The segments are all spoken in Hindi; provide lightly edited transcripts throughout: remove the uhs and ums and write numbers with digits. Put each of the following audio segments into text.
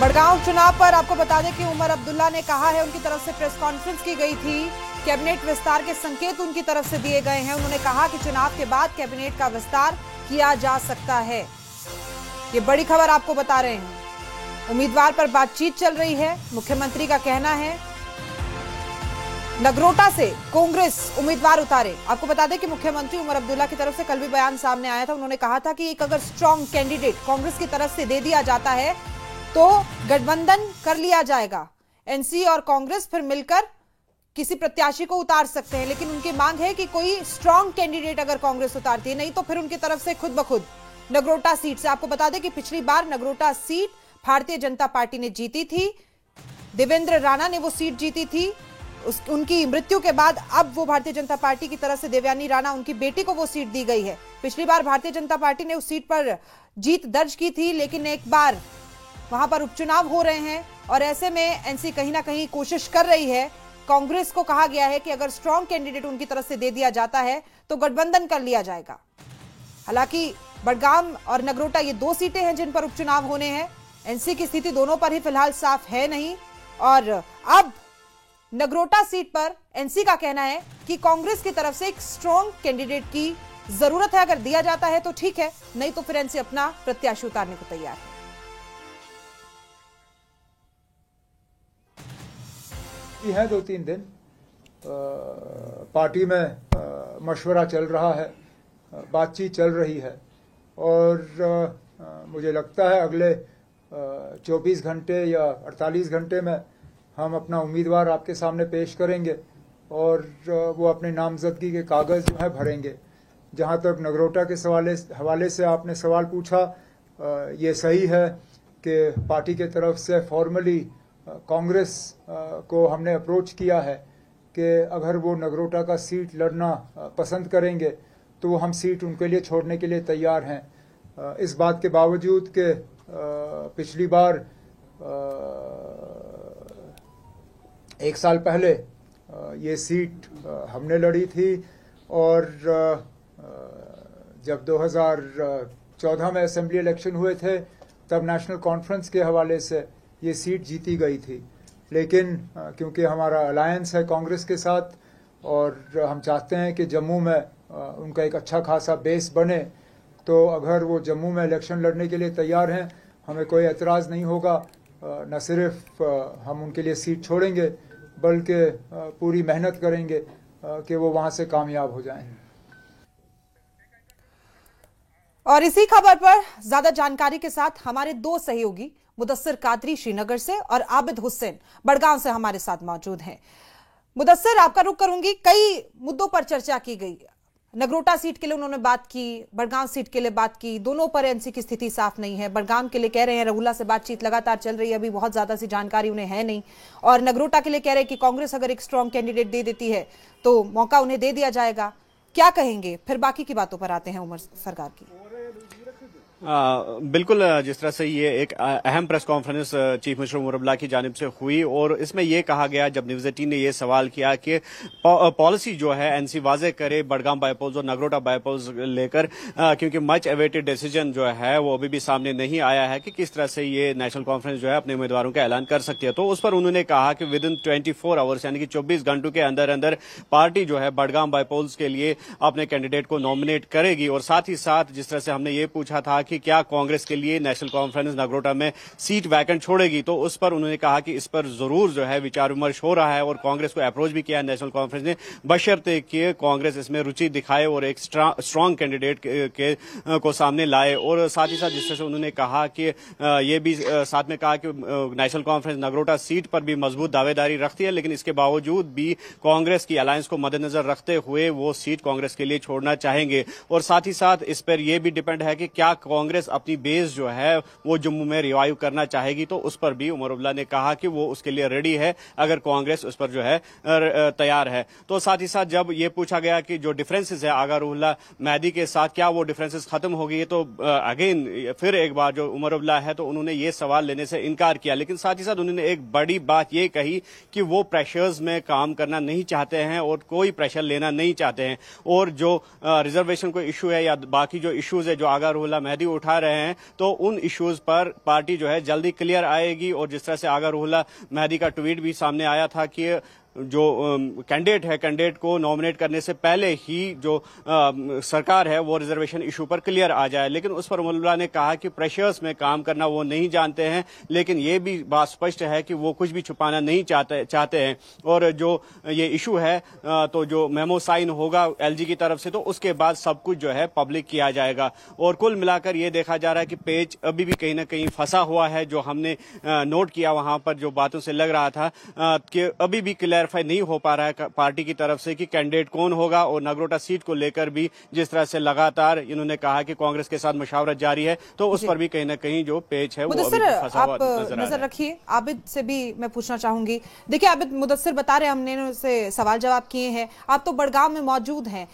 बड़गांव चुनाव पर आपको बता दें कि उमर अब्दुल्ला ने कहा है, उनकी तरफ से प्रेस कॉन्फ्रेंस की गई थी, कैबिनेट विस्तार के संकेत उनकी तरफ से दिए गए हैं। उन्होंने कहा कि चुनाव के बाद कैबिनेट का विस्तार किया जा सकता है। ये बड़ी खबर आपको बता रहे हैं। उम्मीदवार पर बातचीत चल रही है। मुख्यमंत्री का कहना है नगरोटा से कांग्रेस उम्मीदवार उतारे। आपको बता दें कि मुख्यमंत्री उमर अब्दुल्ला की तरफ से कल भी बयान सामने आया था। उन्होंने कहा था कि एक अगर स्ट्रांग कैंडिडेट कांग्रेस की तरफ से दे दिया जाता है तो गठबंधन कर लिया जाएगा। एनसी और कांग्रेस फिर मिलकर किसी प्रत्याशी को उतार सकते हैं, लेकिन उनकी मांग है कि कोई स्ट्रांग कैंडिडेट अगर कांग्रेस उतारती है, नहीं तो फिर उनकी तरफ से खुद ब खुद नगरोटा सीट से। आपको बता दें कि पिछली बार नगरोटा सीट भारतीय जनता पार्टी ने जीती थी। देवेंद्र राणा ने वो सीट जीती थी। उनकी मृत्यु के बाद अब वो भारतीय जनता पार्टी की तरफ से देवयानी राणा, उनकी बेटी को वो सीट दी गई है। पिछली बार भारतीय जनता पार्टी ने उस सीट पर जीत दर्ज की थी, लेकिन एक बार वहां पर उपचुनाव हो रहे हैं और ऐसे में एनसी कहीं ना कहीं कोशिश कर रही है। कांग्रेस को कहा गया है कि अगर स्ट्रांग कैंडिडेट उनकी तरफ से दे दिया जाता है तो गठबंधन कर लिया जाएगा। हालांकि बड़गाम और नगरोटा ये दो सीटें हैं जिन पर उपचुनाव होने हैं। एनसी की स्थिति दोनों पर ही फिलहाल साफ है नहीं, और अब नगरोटा सीट पर एनसी का कहना है कि कांग्रेस की तरफ से एक स्ट्रांग कैंडिडेट की जरूरत है। अगर दिया जाता है तो ठीक है, नहीं तो फिर एनसी अपना प्रत्याशी उतारने को तैयार है। है 2-3 दिन पार्टी में मशवरा चल रहा है, बातचीत चल रही है, और मुझे लगता है अगले 24 घंटे या 48 घंटे में हम अपना उम्मीदवार आपके सामने पेश करेंगे और वो अपने नामजदगी के कागज़ जो है भरेंगे। जहाँ तक नगरोटा के हवाले से आपने सवाल पूछा, ये सही है कि पार्टी के तरफ से फॉर्मली कांग्रेस को हमने अप्रोच किया है कि अगर वो नगरोटा का सीट लड़ना पसंद करेंगे तो हम सीट उनके लिए छोड़ने के लिए तैयार हैं। इस बात के बावजूद कि पिछली बार 1 साल पहले ये सीट हमने लड़ी थी, और जब 2014 में असेंबली इलेक्शन हुए थे तब नेशनल कॉन्फ्रेंस के हवाले से ये सीट जीती गई थी। लेकिन क्योंकि हमारा अलायंस है कांग्रेस के साथ और हम चाहते हैं कि जम्मू में उनका एक अच्छा खासा बेस बने, तो अगर वो जम्मू में इलेक्शन लड़ने के लिए तैयार हैं, हमें कोई एतराज़ नहीं होगा। न सिर्फ हम उनके लिए सीट छोड़ेंगे बल्कि पूरी मेहनत करेंगे कि वो वहाँ से कामयाब हो जाएं। और इसी खबर पर ज्यादा जानकारी के साथ हमारे दो सहयोगी मुदस्सिर कादरी श्रीनगर से और आबिद हुसैन बड़गांव से हमारे साथ मौजूद हैं। मुदस्सिर, आपका रुख करूंगी। कई मुद्दों पर चर्चा की गई। नगरोटा सीट के लिए उन्होंने बात की, बड़गांव सीट के लिए बात की। दोनों पर एनसी की स्थिति साफ नहीं है। बड़गांव के लिए कह रहे हैं रघुला से बातचीत लगातार चल रही है, अभी बहुत ज्यादा सी जानकारी उन्हें है नहीं। और नगरोटा के लिए कह रहे हैं कि कांग्रेस अगर एक स्ट्रांग कैंडिडेट दे देती है तो मौका उन्हें दे दिया जाएगा। क्या कहेंगे? फिर बाकी की बातों पर आते हैं उमर सरकार की। बिल्कुल, जिस तरह से ये एक अहम press conference chief minister Omar Abdullah की जानिब से हुई और इसमें ये कहा गया, जब न्यूज़ 18 ने ये सवाल किया कि पॉलिसी जो है एनसी वाजे करे बड़गाम बाईपोल्स और नगरोटा बाईपोल्स लेकर, क्योंकि मच अवेटेड डिसीजन जो है वो अभी भी सामने नहीं आया है कि किस तरह से ये नेशनल कॉन्फ्रेंस जो है अपने उम्मीदवारों का ऐलान कर सकती है। तो उस पर उन्होंने कहा कि विद इन 24 आवर्स यानी कि 24 घंटों के अंदर अंदर पार्टी जो है बड़गाम बाईपोल्स के लिए अपने कैंडिडेट को नॉमिनेट करेगी। और साथ ही साथ जिस तरह से हमने ये पूछा था कि क्या कांग्रेस के लिए नेशनल कॉन्फ्रेंस नगरोटा में सीट वैकेंट छोड़ेगी, तो उस पर उन्होंने कहा कि इस पर जरूर जो है विचार विमर्श हो रहा है और कांग्रेस को अप्रोच भी किया है नेशनल कॉन्फ्रेंस ने, बशर्ते कि कांग्रेस इसमें रुचि दिखाए और एक स्ट्रांग कैंडिडेट को सामने लाए। और साथ ही साथ जिस तरह से उन्होंने कहा कि ये भी साथ में कहा कि नेशनल कॉन्फ्रेंस नगरोटा सीट पर भी मजबूत दावेदारी रखती है, लेकिन इसके बावजूद भी कांग्रेस की अलायंस को मद्देनजर रखते हुए वो सीट कांग्रेस के लिए छोड़ना चाहेंगे। और साथ ही साथ इस पर यह भी डिपेंड है कि क्या कांग्रेस अपनी बेस जो है वो जम्मू में रिवाइव करना चाहेगी, तो उस पर भी उमर अब्दुल्ला ने कहा कि वो उसके लिए रेडी है अगर कांग्रेस उस पर जो है तैयार है। तो साथ ही साथ जब ये पूछा गया कि जो डिफरेंसेस है आगा रूहुल्लाह मेहदी के साथ, क्या वो डिफरेंसेस खत्म हो गई, तो अगेन फिर एक बार जो उमर अब्दुल्ला है तो उन्होंने ये सवाल लेने से इनकार किया। लेकिन साथ ही साथ उन्होंने एक बड़ी बात ये कही कि वो प्रेशर्स में काम करना नहीं चाहते हैं और कोई प्रेशर लेना नहीं चाहते हैं, और जो रिजर्वेशन को इशू है या बाकी जो इश्यूज है जो आगा रूहुल्लाह मेहदी उठा रहे हैं, तो उन इश्यूज पर पार्टी जो है जल्दी क्लियर आएगी। और जिस तरह से आगा रूहुल्लाह मेहदी का ट्वीट भी सामने आया था कि जो कैंडिडेट को नॉमिनेट करने से पहले ही जो सरकार है वो रिजर्वेशन इशू पर क्लियर आ जाए, लेकिन उस पर उमरुल्लाह ने कहा कि प्रेशर्स में काम करना वो नहीं जानते हैं, लेकिन ये भी बात स्पष्ट है कि वो कुछ भी छुपाना नहीं चाहते हैं। और जो ये इशू है तो जो मेमो साइन होगा एलजी की तरफ से, तो उसके बाद सब कुछ जो है पब्लिक किया जाएगा। और कुल मिलाकर ये देखा जा रहा है कि पेज अभी भी कहीं ना कहीं फंसा हुआ है। जो हमने नोट किया वहां पर जो बातों से लग रहा था कि अभी भी क्लियरिफाई नहीं हो पा रहा है पार्टी की तरफ से कि कैंडिडेट कौन होगा। और नगरोटा सीट को लेकर भी जिस तरह से लगातार इन्होंने कहा कि कांग्रेस के साथ मशावरत जारी है, तो उस पर भी कहीं ना कहीं जो पेज है वो अभी फंसा हुआ नजर रखिए। आबिद से भी मैं पूछना चाहूंगी। देखिए आबिद, मुदस्सिर बता रहे, हमने उनसे सवाल जवाब किए हैं, आप तो बड़गांव में मौजूद हैं।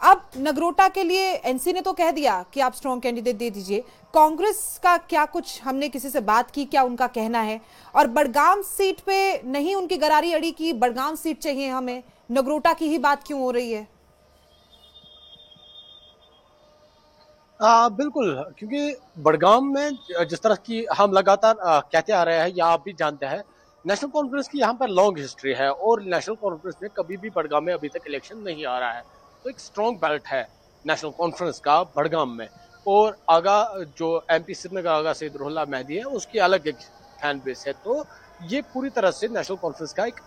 अब नगरोटा के लिए एनसी ने तो कह दिया कि आप स्ट्रॉन्ग कैंडिडेट दे दीजिए, कांग्रेस का क्या कुछ, हमने किसी से बात की, क्या उनका कहना है? और बड़गाम सीट पे नहीं उनकी गरारी अड़ी की, बड़गाम सीट चाहिए हमें, नगरोटा की ही बात क्यों हो रही है? बिल्कुल, क्योंकि बड़गाम में जिस तरह की हम लगातार कहते आ रहे हैं, या आप भी जानते हैं, नेशनल कॉन्फ्रेंस की यहाँ पर लॉन्ग हिस्ट्री है और नेशनल कॉन्फ्रेंस में कभी भी बड़गाम में अभी तक इलेक्शन नहीं आ रहा है। तो एक स्ट्रॉन्ग बेल्ट है नेशनल कॉन्फ्रेंस का बड़गाम में। और आगा जो एमपी श्रीनगर आगा सईद रूहुल्लाह मेहदी है, उसकी अलग एक फैन बेस है। तो ये पूरी तरह से नेशनल कॉन्फ्रेंस का एक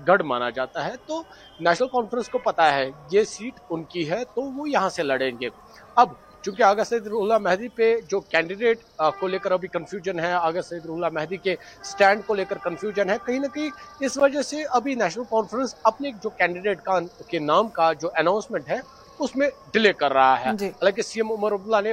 गढ़ माना जाता है। तो नेशनल कॉन्फ्रेंस को पता है ये सीट उनकी है, तो वो यहाँ से लड़ेंगे। अब चूंकि आगा सईद रूहुल्लाह मेहदी पे जो कैंडिडेट को लेकर अभी कंफ्यूजन है, आगा सईद रूहुल्लाह मेहदी के स्टैंड को लेकर कंफ्यूजन है, कहीं ना कहीं इस वजह से अभी नेशनल कॉन्फ्रेंस अपने जो कैंडिडेट के नाम का जो अनाउंसमेंट है उसमें डिले कर रहा है। हालांकि सीएम उमर अब्दुल्ला ने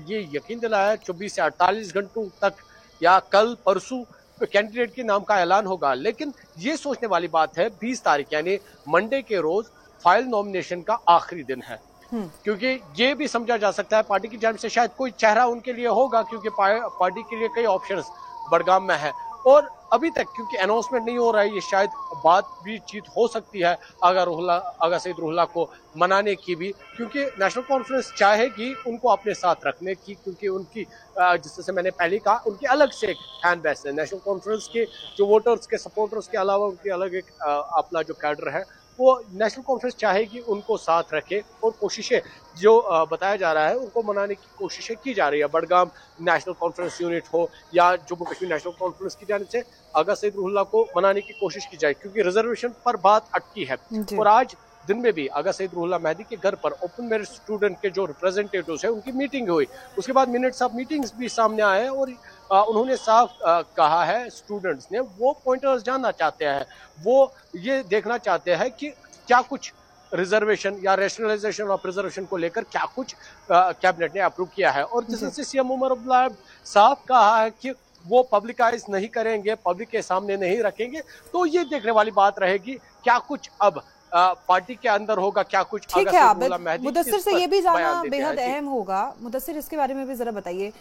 ये यकीन दिलाया 24 से 48 घंटों तक या कल परसों कैंडिडेट के नाम का ऐलान होगा। लेकिन ये सोचने वाली बात है 20 तारीख यानी मंडे के रोज फाइल नॉमिनेशन का आखिरी दिन है, क्योंकि ये भी समझा जा सकता है पार्टी की जानिब से शायद कोई चेहरा उनके लिए होगा, क्योंकि पार्टी के लिए कई ऑप्शंस बड़गाम में है। और अभी तक क्योंकि अनाउंसमेंट नहीं हो रहा है, ये शायद बात भी चीत हो सकती है आगा सईद रूहुल्लाह को मनाने की भी, क्योंकि नेशनल कॉन्फ्रेंस चाहेगी उनको अपने साथ रखने की, क्योंकि उनकी जिस से मैंने पहले कहा उनकी अलग से एक फैन बेस है। नेशनल कॉन्फ्रेंस के जो वोटर्स के सपोर्टर्स के अलावा उनकी अलग एक अपना जो कैडर है, वो नेशनल कॉन्फ्रेंस चाहेगी उनको साथ रखे। और कोशिशें जो बताया जा रहा है उनको मनाने की कोशिशें की जा रही है। बड़गाम नेशनल कॉन्फ्रेंस यूनिट हो या जम्मू कश्मीर नेशनल कॉन्फ्रेंस की जानिब से आगा सईद रूहुल्लाह को मनाने की कोशिश की जाए, क्योंकि रिजर्वेशन पर बात अटकी है। और आज दिन में भी आगा सईद रूहुल्लाह मेहदी के घर पर ओपन मेरिट स्टूडेंट के जो रिप्रेजेंटेटिव्स हैं उनकी मीटिंग हुई। उसके बाद मिनट्स ऑफ मीटिंग्स भी सामने आए और उन्होंने साफ कहा है, स्टूडेंट्स ने वो पॉइंटर्स जानना चाहते हैं, वो ये देखना चाहते हैं कि क्या कुछ रिजर्वेशन या रैशनलाइजेशन ऑफ रिजर्वेशन को लेकर क्या कुछ कैबिनेट ने अप्रूव किया है। और जिससे सीएम उमर अब्दुल्ला साफ कहा है कि वो पब्लिकाइज नहीं करेंगे, पब्लिक के सामने नहीं रखेंगे। तो ये देखने वाली बात रहेगी क्या कुछ अब पार्टी के अंदर होगा, क्या कुछ। ठीक है आबिद, मुदस्सिर से ये भी जानना बेहद अहम होगा। मुदस्सिर, इसके बारे में भी जरा बताइए।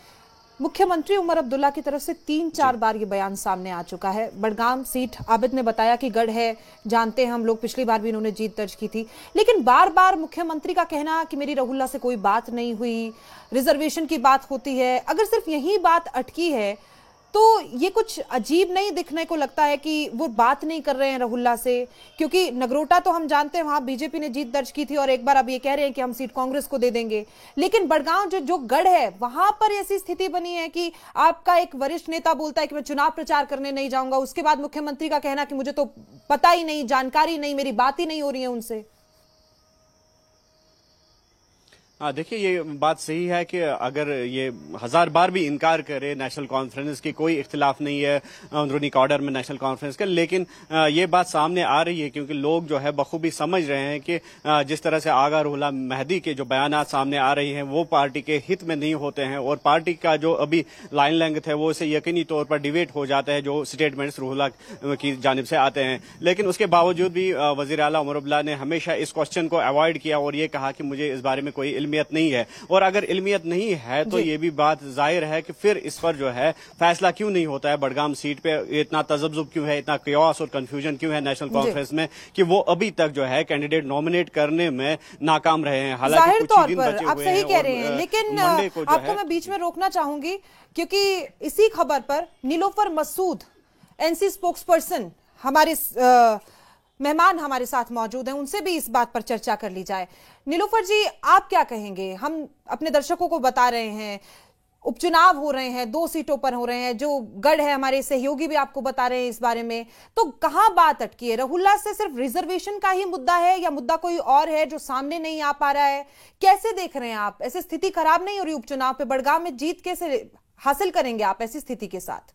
मुख्यमंत्री उमर अब्दुल्ला की तरफ से 3-4 बार ये बयान सामने आ चुका है। बड़गाम सीट आबिद ने बताया कि गढ़ है, जानते हैं हम लोग, पिछली बार भी इन्होंने जीत दर्ज की थी, लेकिन बार बार मुख्यमंत्री का कहना कि मेरी रूहुल्लाह से कोई बात नहीं हुई, रिजर्वेशन की बात होती है। अगर सिर्फ यही बात अटकी है तो ये कुछ अजीब नहीं दिखने को लगता है कि वो बात नहीं कर रहे हैं रूहुल्लाह से? क्योंकि नगरोटा तो हम जानते हैं वहां बीजेपी ने जीत दर्ज की थी और एक बार अब ये कह रहे हैं कि हम सीट कांग्रेस को दे देंगे, लेकिन बड़गांव जो गढ़ है वहां पर ऐसी स्थिति बनी है कि आपका एक वरिष्ठ नेता बोलता है कि मैं चुनाव प्रचार करने नहीं जाऊंगा, उसके बाद मुख्यमंत्री का कहना कि मुझे तो पता ही नहीं, जानकारी नहीं, मेरी बात ही नहीं हो रही है उनसे। देखिए ये बात सही है कि अगर ये 1000 बार भी इनकार करे नेशनल कॉन्फ्रेंस की, कोई इख्तिलाफ नहीं है अंदरूनी कॉर्डर में नेशनल कॉन्फ्रेंस का, लेकिन ये बात सामने आ रही है क्योंकि लोग जो है बखूबी समझ रहे हैं कि जिस तरह से आगा रूहुल्लाह मेहदी के जो बयानात सामने आ रही हैं वो पार्टी के हित में नहीं होते हैं और पार्टी का जो अभी लाइन लेंथ है वो इसे यकीनी तौर पर डिवेट हो जाता है जो स्टेटमेंट्स रूहुल्लाह की जानिब से आते हैं। लेकिन उसके बावजूद भी वजीर आला उमर अब्दुल्ला ने हमेशा इस क्वेश्चन को अवॉइड किया और ये कहा कि मुझे इस बारे में कोई इल्म इल्मियत नहीं है, और अगर इल्मियत नहीं है तो ये भी बात जाहिर है कि फिर इस पर जो है फैसला क्यों नहीं होता है बडगाम सीट पे, इतना तजब्जुब क्यों है, इतना क्योस और कंफ्यूजन क्यों है नेशनल कॉन्फ्रेंस में कि वो अभी तक जो है कैंडिडेट नॉमिनेट करने में नाकाम रहे हैं। हालांकि कुछ ही दिन बचे आप हुए सही हैं कह रहे हैं, लेकिन आपको मैं बीच में रोकना चाहूंगी क्योंकि इसी खबर पर नीलोफर मसूद एनसी स्पोक्सपर्सन हमारे मेहमान हमारे साथ मौजूद हैं, उनसे भी इस बात पर चर्चा कर ली जाए। नीलोफर जी, आप क्या कहेंगे? हम अपने दर्शकों को बता रहे हैं उपचुनाव हो रहे हैं, 2 सीटों पर हो रहे हैं, जो गढ़ है हमारे सहयोगी भी आपको बता रहे हैं इस बारे में, तो कहां बात अटकी है? रहुल्ला से सिर्फ रिजर्वेशन का ही मुद्दा है या मुद्दा कोई और है जो सामने नहीं आ पा रहा है? कैसे देख रहे हैं आप? ऐसे स्थिति खराब नहीं हो रही उपचुनाव पे? बडगाम में जीत कैसे हासिल करेंगे आप ऐसी स्थिति के साथ?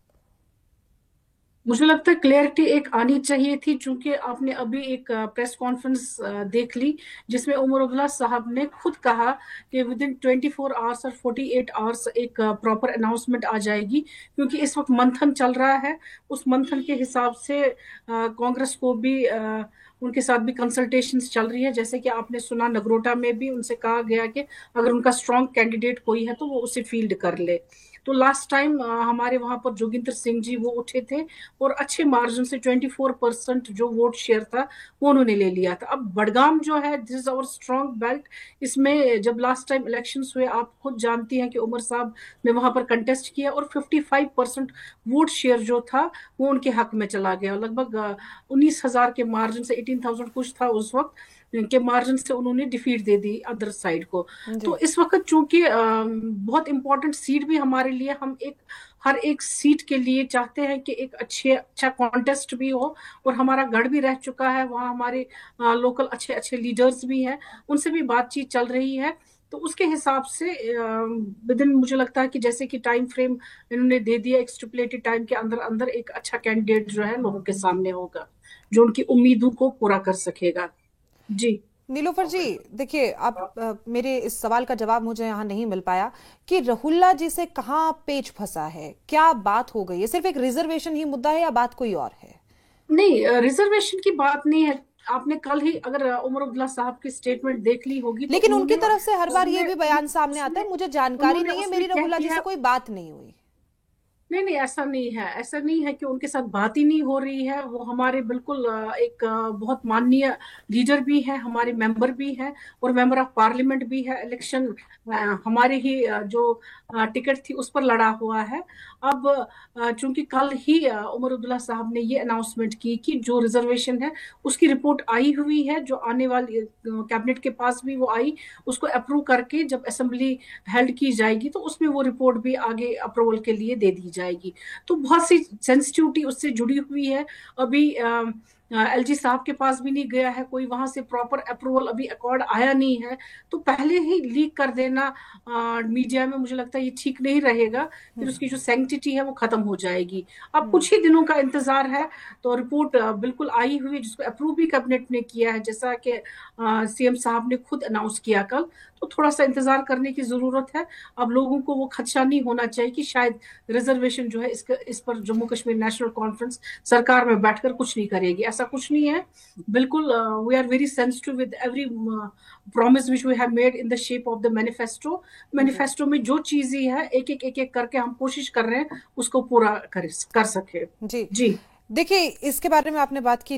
मुझे लगता है क्लैरिटी एक आनी चाहिए थी, चूंकि आपने अभी एक प्रेस कॉन्फ्रेंस देख ली जिसमें उमर अब्दुल्ला साहब ने खुद कहा कि विद इन 24 आवर्स और 48 आवर्स एक प्रॉपर अनाउंसमेंट आ जाएगी, क्योंकि इस वक्त मंथन चल रहा है। उस मंथन के हिसाब से कांग्रेस को भी उनके साथ भी कंसल्टेशंस चल रही है। जैसे कि आपने सुना, नगरोटा में भी उनसे कहा गया कि अगर उनका स्ट्रॉन्ग कैंडिडेट कोई है तो वो उसे फील्ड कर ले। तो लास्ट टाइम हमारे वहां पर जोगिंदर सिंह जी वो उठे थे और अच्छे मार्जिन से 24% जो वोट शेयर था वो उन्होंने ले लिया था। अब बडगाम जो है, this is our strong belt. इसमें जब लास्ट टाइम इलेक्शंस हुए, आप खुद जानती हैं कि उमर साहब ने वहां पर कंटेस्ट किया और 55% वोट शेयर जो था वो उनके हक में चला गया। लगभग 19,000 के मार्जिन से, 18,000 कुछ था उस वक्त के मार्जिन से उन्होंने defeat they the other side को। तो इस वक्त चूंकि बहुत इंपॉर्टेंट सीट भी हमारे लिए, हम हर एक सीट के लिए चाहते हैं कि एक अच्छा कॉन्टेस्ट भी हो, और हमारा गढ़ भी रह चुका है, वहाँ हमारे लोकल अच्छे अच्छे लीडर्स भी हैं, उनसे भी बातचीत चल रही है। तो उसके हिसाब से विद इन, मुझे लगता है कि जैसे कि टाइम फ्रेम इन्होंने दे दिया, एक स्टिपुलेटेड टाइम के अंदर अंदर एक अच्छा कैंडिडेट जो है लोगों के सामने होगा जो उनकी उम्मीदों को पूरा कर सकेगा। जी नीलोफर जी, देखिए आप मेरे इस सवाल का जवाब मुझे यहाँ नहीं मिल पाया कि रहुल्ला जी से कहाँ पेच फंसा है, क्या बात हो गई है? सिर्फ एक रिजर्वेशन ही मुद्दा है या बात कोई और है? नहीं, रिजर्वेशन की बात नहीं है। आपने कल ही अगर उमर अब्दुल्ला साहब की स्टेटमेंट देख ली होगी, तो लेकिन उनकी तरफ से हर बार ये भी बयान सामने आता है, मुझे जानकारी नहीं है, मेरी रहुल्ला जी से कोई बात नहीं हुई। नहीं नहीं, ऐसा नहीं है, ऐसा नहीं है कि उनके साथ बात ही नहीं हो रही है। वो हमारे बिल्कुल एक बहुत माननीय लीडर भी है, हमारे मेंबर भी है और मेंबर ऑफ पार्लियामेंट भी है। इलेक्शन हमारे ही जो टिकट थी उस पर लड़ा हुआ है। अब चूंकि कल ही उमर अब्दुल्ला साहब ने ये अनाउंसमेंट की कि जो रिजर्वेशन है उसकी रिपोर्ट आई हुई है, जो आने वाली कैबिनेट के पास भी वो आई, उसको अप्रूव करके जब असेंबली हेल्ड की जाएगी तो उसमें वो रिपोर्ट भी आगे अप्रूवल के लिए दे दी जाएगी। तो बहुत सी सेंसिटिविटी उससे जुड़ी हुई है। अभी एलजी साहब के पास भी नहीं गया है कोई, वहां से प्रॉपर अप्रूवल अभी अकॉर्ड आया नहीं है, तो पहले ही लीक कर देना मीडिया में मुझे लगता है ये ठीक नहीं रहेगा। फिर उसकी जो सैंक्टिटी है वो खत्म हो जाएगी। अब कुछ ही दिनों का इंतजार है, तो रिपोर्ट बिल्कुल आई हुई है जिसको अप्रूव भी कैबिनेट ने किया है, जैसा कि सीएम साहब ने खुद अनाउंस किया कल। तो थोड़ा सा इंतजार करने की जरूरत है। अब लोगों को वो खदशा नहीं होना चाहिए कि शायद रिजर्वेशन जो है इस पर जम्मू कश्मीर नेशनल कॉन्फ्रेंस सरकार में बैठकर कुछ नहीं करेगी, ऐसा कुछ नहीं है। बिल्कुल we are very sensitive with every promise which we have made in the shape of the manifesto में जो चीजें है एक एक करके हम कोशिश कर रहे हैं उसको पूरा कर सके। जी देखिए, इसके बारे में आपने बात की।